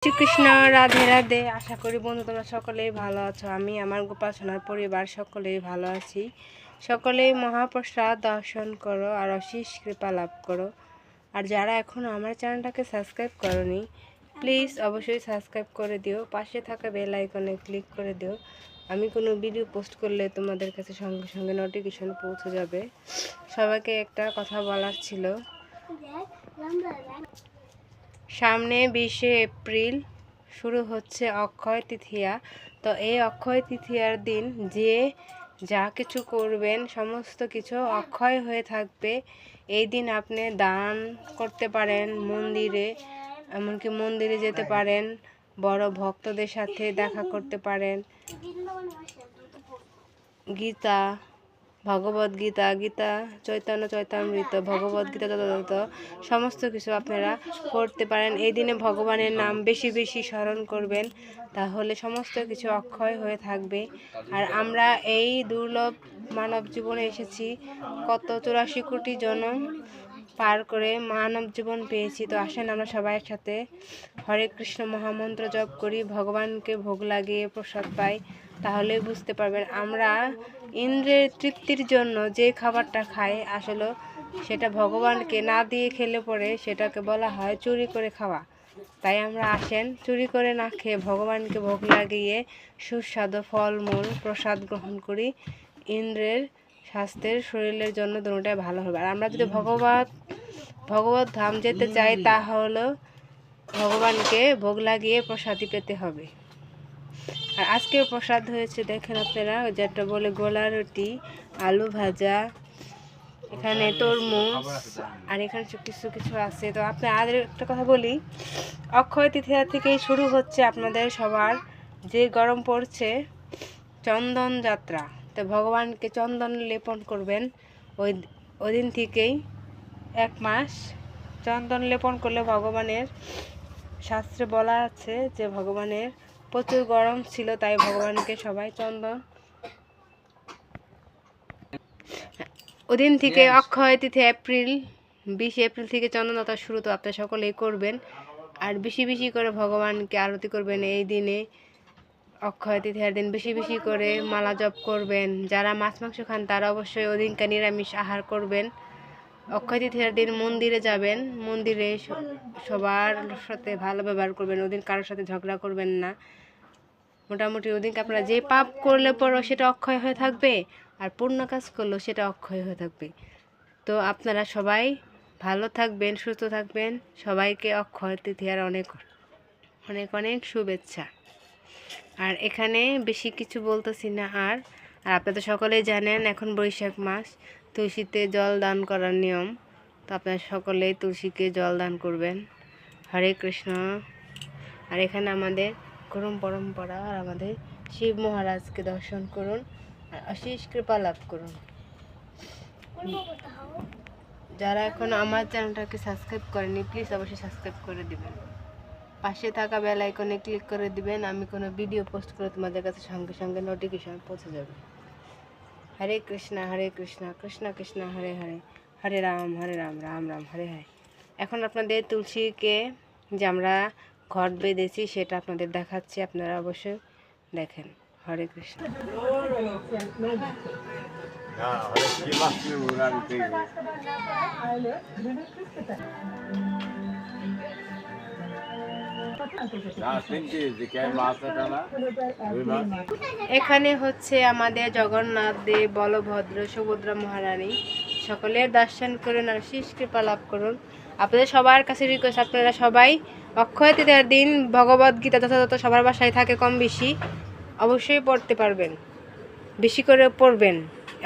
শ্রীকৃষ্ণ, রাধে রাধে। আশা করি বন্ধু তোমরা সকলেই ভালো আছো। আমি আমার গোপাল সোনার পরিবার সকলেই ভালো আছি। সকলেই মহাপ্রসাদ দর্শন করো আর অশেষ কৃপা লাভ করো। আর যারা এখনও আমার চ্যানেলটাকে সাবস্ক্রাইব করোনি, প্লিজ অবশ্যই সাবস্ক্রাইব করে দিও। পাশে থাকা বেল আইকনে ক্লিক করে দিও। আমি কোনো ভিডিও পোস্ট করলে তোমাদের কাছে সঙ্গে সঙ্গে নোটিফিকেশন পৌঁছে যাবে। সবাইকে একটা কথা বলার ছিল, সামনে 20শে এপ্রিল শুরু হচ্ছে অক্ষয় তৃতীয়া। তো এই অক্ষয় তৃতীয়ার দিন যে যা কিছু করবেন সমস্ত কিছু অক্ষয় হয়ে থাকবে। এই দিন আপনি দান করতে পারেন, মন্দিরে এমনকি মন্দিরে যেতে পারেন, বড় ভক্তদের সাথে দেখা করতে পারেন, গীতা, ভগবদ্গীতা, গীতা চৈতন্য চৈতামৃত, ভগবদ্গীতা যথাযথ সমস্ত কিছু আপনারা করতে পারেন। এই দিনে ভগবানের নাম বেশি বেশি স্মরণ করবেন, তাহলে সমস্ত কিছু অক্ষয় হয়ে থাকবে। আর আমরা এই দুর্লভ মানব জীবনে এসেছি, কত 84 কোটি জনম পার করে মানব জীবন পেয়েছি। তো আসেন আমরা সবাই একসাথে হরে কৃষ্ণ মহামন্ত্র জপ করি, ভগবানকে ভোগ লাগিয়ে প্রসাদ পাই। তাহলে বুঝতে পারবেন আমরা ইন্দ্রের তৃপ্তির জন্য যে খাবারটা খাই, আসলে সেটা ভগবানকে না দিয়ে খেলে পরে সেটাকে বলা হয় চুরি করে খাওয়া। তাই আমরা আসেন চুরি করে না খেয়ে ভগবানকে ভোগ লাগিয়ে সুস্বাদু ফলমূল প্রসাদ গ্রহণ করি। ইন্দ্রের স্বাস্থ্যের শরীরের জন্য দুটোটাই ভালো হবে। আর আমরা যদি ভগবত ধাম যেতে চাই, তাহলে ভগবানকে ভোগ লাগিয়ে প্রসাদই পেতে হবে। আর আজকের প্রসাদ হয়েছে দেখেন আপনারা, যেটা বলে গোলা রুটি, আলু ভাজা, এখানে তরমুজ, আর এখানে কিছু কিছু আছে। তো আপনি আর একটা কথা বলি, অক্ষয় তৃতীয়া থেকেই শুরু হচ্ছে আপনাদের সবার, যে গরম পড়ছে, চন্দন যাত্রা। তো ভগবানকে চন্দন লেপন করবেন। ওই দিন থেকেই 1 মাস চন্দন লেপন করলে ভগবানের শাস্ত্রে বলা আছে যে ভগবানের প্রচুর গরম ছিল, তাই ভগবানকে সবাই চন্দন, ওদিন থেকে অক্ষয় তৃতীয়া 20 এপ্রিল থেকে চন্দনযাত্রা শুরু। তো আপনারা সকলেই করবেন আর বেশি বেশি করে ভগবানকে আরতি করবেন। এই দিনে অক্ষয় তৃতীয়ার দিন বেশি বেশি করে মালা জপ করবেন। যারা মাছ মাংস খান তারা অবশ্যই ওদিনকার নিরামিষ আহার করবেন। অক্ষয় তৃতীয়ার দিন মন্দিরে যাবেন, মন্দিরে সবার সাথে ভালো ব্যবহার করবেন। ওদিন কারোর সাথে ঝগড়া করবেন না। মোটামুটি ওদিনকে আপনারা যে পাপ করলে পরও সেটা অক্ষয় হয়ে থাকবে, আর পূর্ণ কাজ করলেও সেটা অক্ষয় হয়ে থাকবে। তো আপনারা সবাই ভালো থাকবেন, সুস্থ থাকবেন। সবাইকে অক্ষয় তৃতীয়ার অনেক অনেক অনেক শুভেচ্ছা। আর এখানে বেশি কিছু বলতেছি না। আর আপনারা সকলেই জানেন এখন বৈশাখ মাস, তুলসীতে জল দান করার নিয়ম। তো আপনারা সকলেই তুলসীকে জল দান করবেন। হরে কৃষ্ণ। আর এখানে আমাদের গরম পরম্পরা, আর আমাদের শিব মহারাজকে দর্শন করুন আর অশেষ কৃপা লাভ করুন। যারা এখন আমার চ্যানেলটাকে সাবস্ক্রাইব করেনি, প্লিজ অবশ্যই সাবস্ক্রাইব করে দিবেন। পাশে থাকা বেল আইকনে ক্লিক করে দিবেন। আমি কোনো ভিডিও পোস্ট করে তোমাদের কাছে সঙ্গে সঙ্গে নোটিফিকেশন পৌঁছে যাবে। হরে কৃষ্ণ কৃষ্ণ কৃষ্ণ হরে হরে, হরে রাম রাম রাম হরে হরে। এখন আপনাদের তুলসীকে যে আমরা ঘট বেঁধেছি সেটা আপনাদের দেখাচ্ছি, আপনারা অবশ্যই দেখেন। হরে কৃষ্ণ। এখানে হচ্ছে আমাদের জগন্নাথ দেব, বলভদ্র, সুভদ্রা মহারানী। সকলের দর্শন করুন আর শেষ কৃপা লাভ করুন। আপনাদের সবার কাছে রিকোয়েস্ট, আপনারা সবাই অক্ষয় তৃতীয়ার দিন ভগবদ্গীতা যথাযথ সবার বাসায় থাকে কম বেশি, অবশ্যই পড়তে পারবেন, বেশি করে পড়বেন,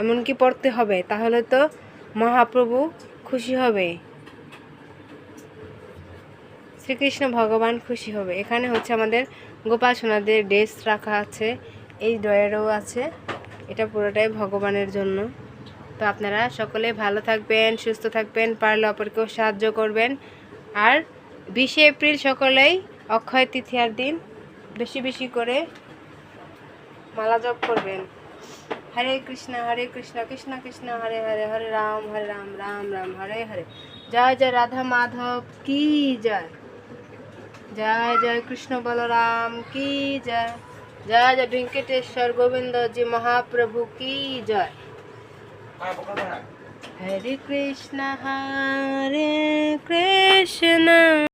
এমনকি পড়তে হবে, তাহলে তো মহাপ্রভু খুশি হবে, শ্রীকৃষ্ণ ভগবান খুশি হবে। এখানে হচ্ছে আমাদের গোপাল সোনাদের ড্রেস রাখা আছে, এই ড্রয়ারও আছে, এটা পুরোটাই ভগবানের জন্য। তো আপনারা সকলে ভালো থাকবেন, সুস্থ থাকবেন, পারলে অপরকেও সাহায্য করবেন। আর 20শে এপ্রিল সকলেই অক্ষয় তৃতীয়ার দিন বেশি বেশি করে মালা জপ করবেন। হরে কৃষ্ণ কৃষ্ণ কৃষ্ণ হরে হরে, হরে রাম রাম রাম হরে হরে। জয় জয় রাধা মাধব কি জয়। जय जय कृष्ण बलराम की जय। जय जय वेंकटेश्वर गोविंद जी महाप्रभु की जय। हरे कृष्ण